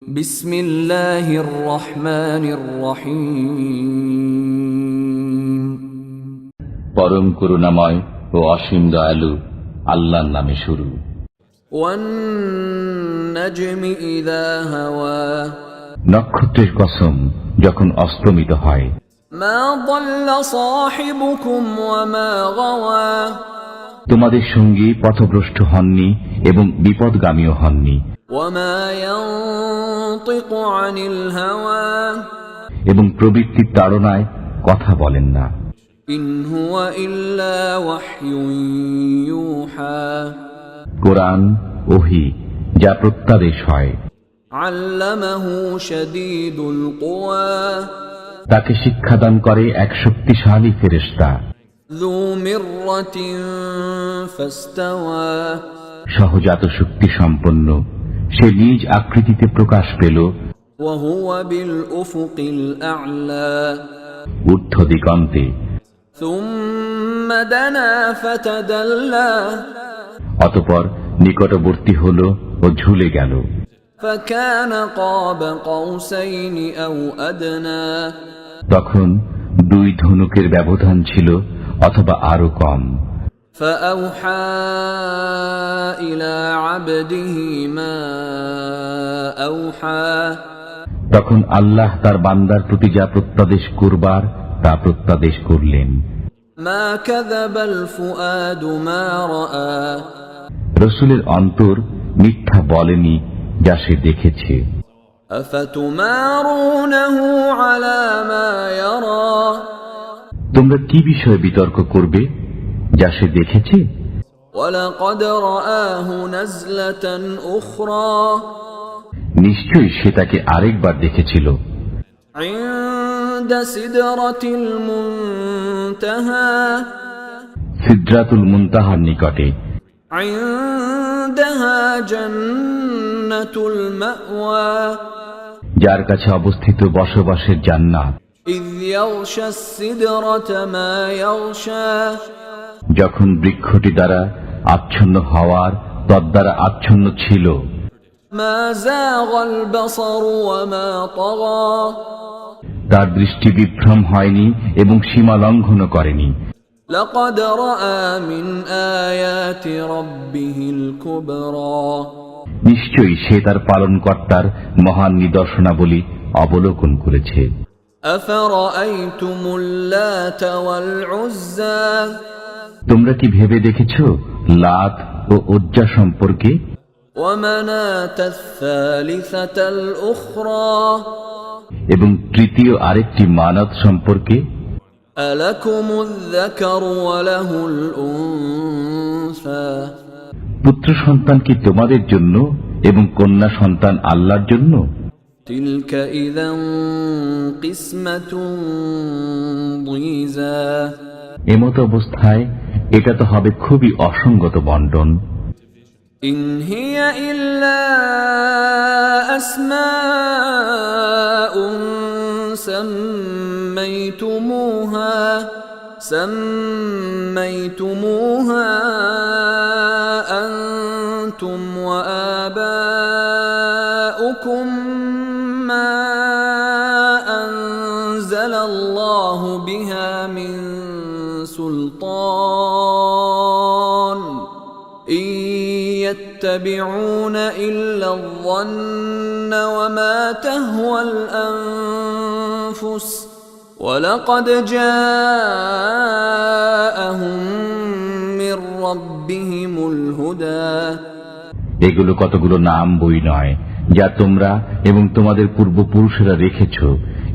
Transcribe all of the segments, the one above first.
বিসমিল্লাহির রহমানির রহিম। পরম করুণাময় ও অসীম দয়ালু আল্লাহর নামে শুরু। ওয়ান নাজমি ইযা হাওয়া, নক্ষত্রের কসম যখন অস্তমিত হয়। মা দাল্লা সাহিবুকুম ওয়া মা গাওয়া, তোমাদের সঙ্গী পথভ্রষ্ট হননি এবং বিপদগামীও হননি। ওয়া মা ইয়ানতিকু আনিল হাওয়া, এবং প্রবৃত্তির তাড়নায় কথা বলেন না। ইন হুয়া ইল্লা ওয়াহয়ুন ইউহা, কোরআন ওহী যা প্রত্যাদেশ হয়। আল্লামাহু শাদীদুল কুওয়া, তাকে শিক্ষাদান করে এক শক্তিশালী ফেরেশতা। যু মিররাতিন ফাস্তাওয়া, সহজাত শক্তি সম্পন্ন, সে নিজ আকৃতিতে প্রকাশ পেল। ওয়া হুয়া বিল উফুকিল আ'লা, ঊর্ধ্ব দিগন্তে। সুম্মা দানা ফাতাদাল্লা, অতঃপর নিকটবর্তী হল ও ঝুলে গেল। ফাকানা কাবা কাউসাইনি আও আদনা, তখন দুই ধনুকের ব্যবধান ছিল অথবা আরো কম। ফাআওহা ইলা আবদিহি মা আওহা, তখন আল্লাহ তার বান্দার প্রতি যা প্রত্যাদেশ করবার তা প্রত্যাদেশ করলেন। মা কাযাবাল ফুআদু মা রাআ, রসুলের অন্তর মিথ্যা বলেনি যা সে দেখেছে। আফাতুমারুনাহু আলা মা ইয়ারা, তোমরা কি বিষয়ে বিতর্ক করবে যা সে দেখেছে? ওয়ালাকাদ রাআহু নাজলাতান উখরা, নিশ্চয়ই সে তাকে আরেকবার দেখেছিল। ইনদা সিদরাতিল মুনতাহা, সিদরাতুল মুনতাহার নিকটে। ইনদাহা জান্নাতুল মাওয়া, যার কাছে অবস্থিত বসবাসের জান্নাত। ইয ইয়াগশাস সিদরাতা মা ইয়াগশা, যখন বৃক্ষটি দ্বারা আচ্ছন্ন হওয়ার তদ্বারা আচ্ছন্ন ছিল। মা যাগাল বাসারু ওয়া মা তাগা, তার দৃষ্টি বিভ্রম হয়নি এবং সীমা লঙ্ঘনও করেনি। লাকাদ রাআ মিন আয়াতি রাব্বিহিল কুবরা, নিশ্চয়ই সে তার পালনকর্তার মহান নিদর্শনাবলী অবলোকন করেছে। আফারাআইতুমুল লাতা ওয়াল উজ্জা, তোমরা কি ভেবে দেখেছ লাত ও উজ্জা সম্পর্কে? ওয়া মানাতাস সালিসাতাল উখরা, এবং তৃতীয় আরেকটি মানত সম্পর্কে? আলাকুমুয যাকারু ওয়া লাহুল উনসা, পুত্র সন্তান কি তোমাদের জন্য এবং কন্যা সন্তান আল্লাহর জন্য? তিলকা ইযান কিসমাতুন দীজা, এমত অবস্থায় এটা তো হবে খুবই অসঙ্গত বন্টন। ইন হিয়া ইল্লা আসমাউন সাম্মাইতুমুহা আনতুম ওয়া আবাউকুম মা আনজালাল্লাহু বিহা মিন সুলতান, ইন ইয়াত্তাবিউনা ইল্লা আয-যন্ন ওয়া মা তাহওয়াল আনফুস, ওয়ালাকাদ জাআহুম মির রাব্বিহিমুল হুদা। এগুলো কতগুলো নাম বই নয় যা তোমরা এবং তোমাদের পূর্বপুরুষেরা রেখেছ।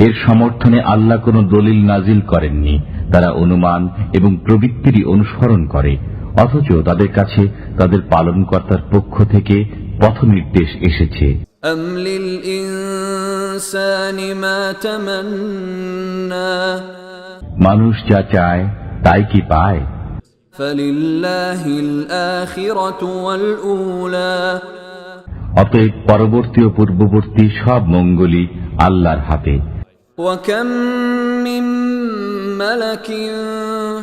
এর সমর্থনে আল্লাহ কোনো দলিল নাজিল করেননি। তারা অনুমান এবং প্রবৃত্তিরই অনুসরণ করে, অথচ তাদের কাছে তাদের পালনকর্তার পক্ষ থেকে পথ নির্দেশ এসেছে। আম লিল ইনসানি মা তামান্না, মানুষ যা চায় তাই কি পায়? ফালিল্লাহিল আখিরাতু ওয়াল উলা, অতএব পরবর্তী ও পূর্ববর্তী সব মঙ্গলই আল্লাহর হাতে। ওয়া কাম মিন মালাকিন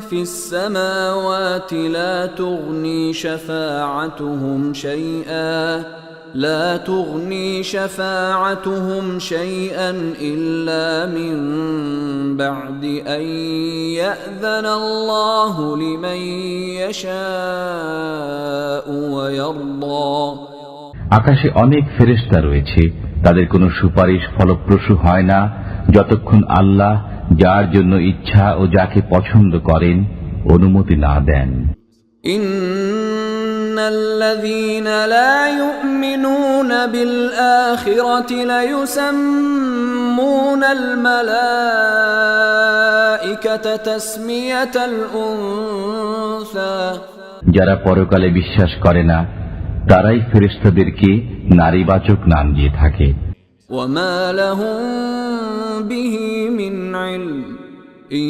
ফিস সামাওয়াতি লা তুগনি শাফাআতুহুম শাইআ لا تغني شفاعتهم شيئا إلا من بعد أن يأذن الله لمن يشاء ويرضى আকাশে অনেক ফেরেশতা রয়েছে, তাদের কোনো সুপারিশ ফলপ্রসূ হয় না যতক্ষণ আল্লাহ যার জন্য ইচ্ছা ও যাকে পছন্দ করেন অনুমতি না দেন। الذين لا يؤمنون بالآخرة ليسمون الملائكة تسمية الأنثى যারা পরকালে বিশ্বাস করে না তারাই ফেরেশতাদেরকে নারীবাচক নাম দিয়ে থাকে। وما لهم به من علم إن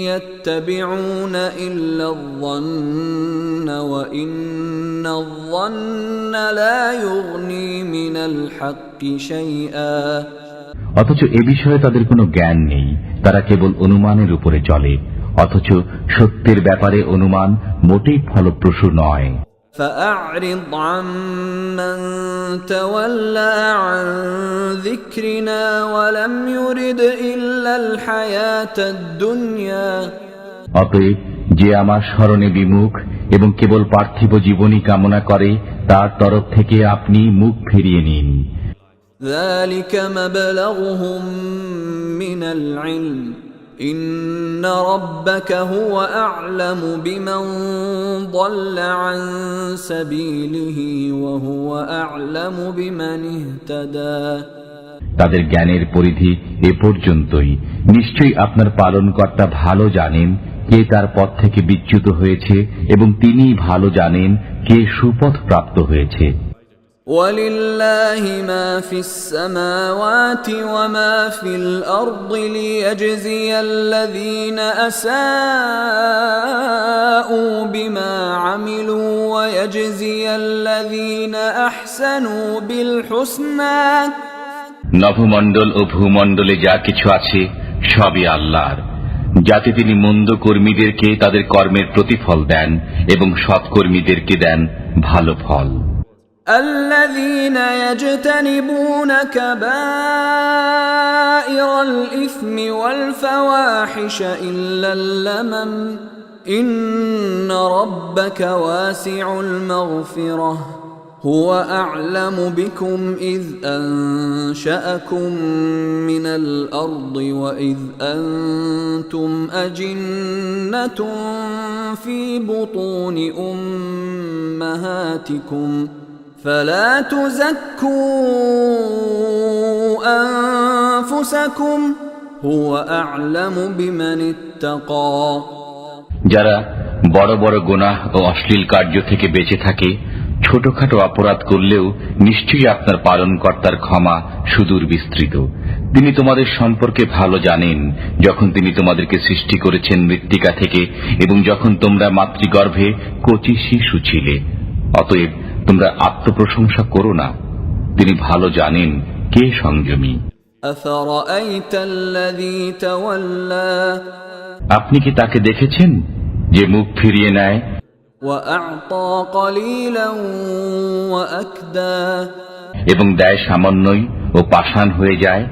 يتبعون إلا الظن وإن الظن لا يغني من الحق شيئا অথচ এ বিষয়ে তাদের কোনো জ্ঞান নেই, তারা কেবল অনুমানের উপরে চলে, অথচ সত্যের ব্যাপারে অনুমান মোটেই ফলপ্রসূ নয়। فأعرض عمن تولى عن ذكرنا ولم يرد إلا الحياة الدنيا অতএব যে আমার স্মরণে বিমুখ এবং কেবল পার্থিব জীবনই কামনা করে তার তরফ থেকে আপনি মুখ ফিরিয়ে নিন। ذلك مبلغهم من العلم إن ربك هو أعلم بمن ضل عن سبيله وهو أعلم بمن اهتدى তাদের জ্ঞানের পরিধি এ পর্যন্তই। নিশ্চয়ই আপনার পালনকর্তা ভালো জানেন কে তার পথ থেকে বিচ্যুত হয়েছে এবং তিনিই ভালো জানেন কে সুপথ প্রাপ্ত হয়েছে। وَلِلَّهِ مَا فِي السَّمَاوَاتِ وَمَا فِي الْأَرْضِ لِيَجْزِيَ الَّذِينَ أَسَاءُوا بِمَا عَمِلُوا وَيَجْزِيَ الَّذِينَ أَحْسَنُوا بِالْحُسْنَى নভমণ্ডল ও ভূমণ্ডলে যা কিছু আছে সবই আল্লাহর, যাতে তিনি মন্দ কর্মীদেরকে তাদের কর্মের প্রতিফল দেন এবং সৎকর্মীদেরকে দেন ভালো ফল। الذين يجتنبون كبائر الإثم والفواحش إلا اللمم إن ربك واسع المغفرة هو أعلم بكم إذ أنشأكم من الأرض وإذ أنتم أجنة في بطون أمهاتكم فلا تزكوا أنفسكم هو أعلم بمن اتقى যারা বড় বড় গুনাহ ও অশ্লীল কার্য থেকে বেঁচে থাকে, ছোটখাটো অপরাধ করলেও নিশ্চয়ই আপনার পালনকর্তার ক্ষমা সুদূর বিস্তৃত। তিনি তোমাদের সম্পর্কে ভালো জানেন যখন তিনি তোমাদেরকে সৃষ্টি করেছেন মৃত্তিকা থেকে এবং যখন তোমরা মাতৃগর্ভে কচি শিশু ছিলে। অতএব তোমরা আত্মপ্রশংসা করো না, তিনি ভালো জানেন কে সংযমী। أفرأيت الذي تولى আপনি কি তাকে দেখেছেন যে মুখ ফিরিয়ে নেয় وأعطى قليلا وأكدى এবং দেয় সামান্যই ও পাষাণ হয়ে যায়?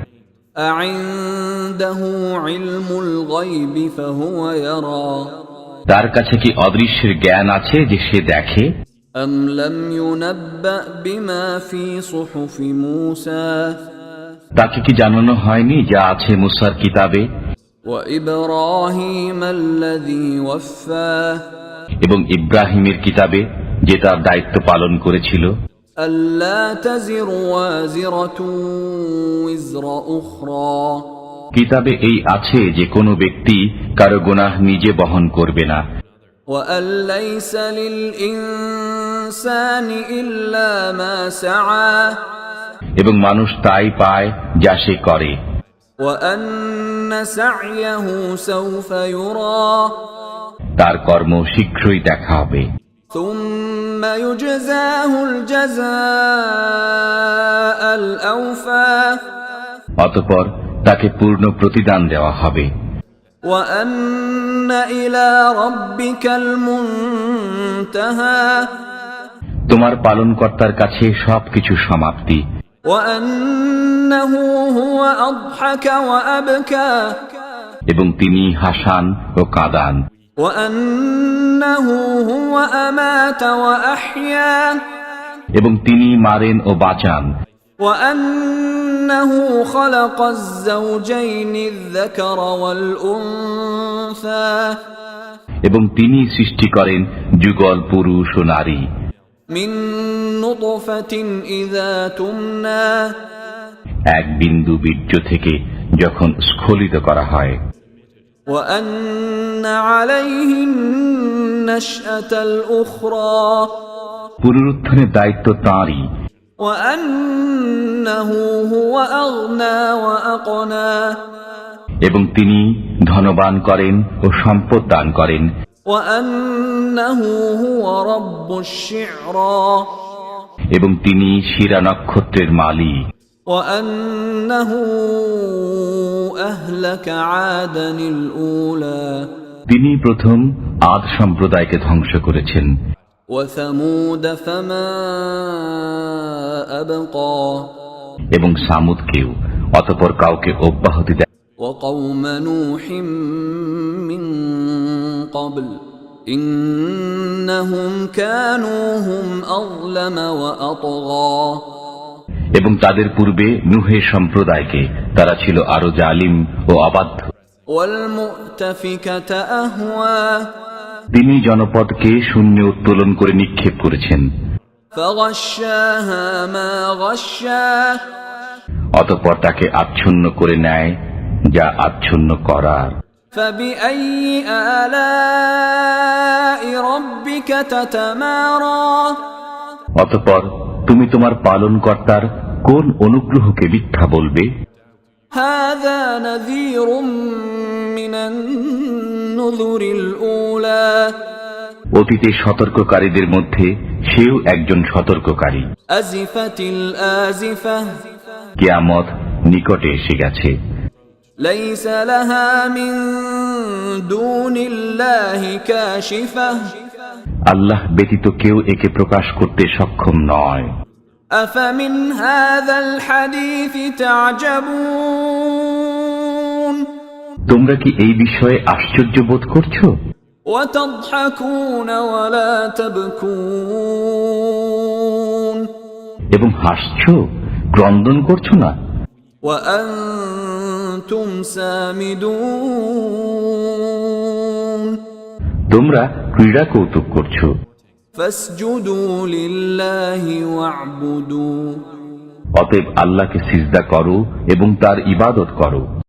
أعنده علم الغيب فهو يرى তার কাছে কি অদৃশ্যের জ্ঞান আছে যে সে দেখে? أم لم ينبأ بما في صحف موسى তাকে কি জানানো হয়নি যা আছে মুসার কিতাবে وإبراهيم الذي وفى এবং ইব্রাহিমের কিতাবে যে তার দায়িত্ব পালন করেছিল? ألا تزر وازرة وزر أخرى কিতাবে এই আছে যে কোনো ব্যক্তি কারো গুনাহ নিজে বহন করবে না وأن ليس للإنسان إلا ما سعى এবং মানুষ তাই পায় যা সে করে وأن سعيه سوف يرى তার কর্ম শীঘ্রই দেখা হবে ثم يجزاه الجزاء الأوفى অতঃপর তাকে পূর্ণ প্রতিদান দেওয়া হবে وأن إلى ربك المنتهى তোমার পালনকর্তার কাছে সবকিছু সমাপ্তি, وأنه هو أضحك وأبكى এবং তিনি হাসান ও কাঁদান, وأنه هو أمات وأحيا এবং তিনি মারেন ও বাঁচান, وأنه خلق الزوجين الذكر والأنثى এবং তিনি সৃষ্টি করেন যুগল পুরুষ ও নারী من نطفة إذا تمنى এক বিন্দু বীর্য থেকে যখন স্খলিত করা হয়, وأن عليه النشأة الأخرى পুনরুত্থানের দায়িত্ব তাঁরই, وأنه هو أغنى وأقنى এবং তিনি ধনবান করেন ও সম্পদ দান করেন, وأنه هو رب الشعرى এবং তিনি শিরা নক্ষত্রের মালিক, وأنه أهلك عادا الأولى তিনি প্রথম আদ সম্প্রদায়কে ধ্বংস করেছেন, وثمود فما أبقى এবং সামুদকেও অতঃপর কাউকে অব্যাহতি দেয়, وقوم نوح من قبل إنهم كانوا هم أظلم وأطغى এবং তাদের পূর্বে নুহের সম্প্রদায়কে, তারা ছিল আরো জালিম ও অবাধ্য। والمؤتفكة أهوى তিনি জনপদকে শূন্যে উত্তোলন করে নিক্ষেপ করেছেন, فغشاها ما غشا অতঃপর তাকে আচ্ছন্ন করে নেয় যা আচ্ছন্ন করার। فبأي آلاء ربك تتمارى অতঃপর তুমি তোমার পালনকর্তার কোন অনুগ্রহকে মিথ্যা বলবে? هذا نذير من النذر الأولى অতীতে সতর্ককারীদের মধ্যে সেও একজন সতর্ককারী। أزفت الآزفة কিয়ামত নিকটে এসে গেছে, ليس لها من دون الله كاشفة আল্লাহ ব্যতীত কেউ একে প্রকাশ করতে সক্ষম নয়। أفمن هذا الحديث تعجبون তোমরা কি এই বিষয়ে আশ্চর্য বোধ করছো وتضحكون ولا تبكون এবং হাসছো, ক্রন্দন করছো না? وأنتم سامدون তোমরা ক্রীড়া কৌতুক করছো। فاسجدوا لله واعبدوا অতএব আল্লাহকে সিজদা করো এবং তার ইবাদত করো।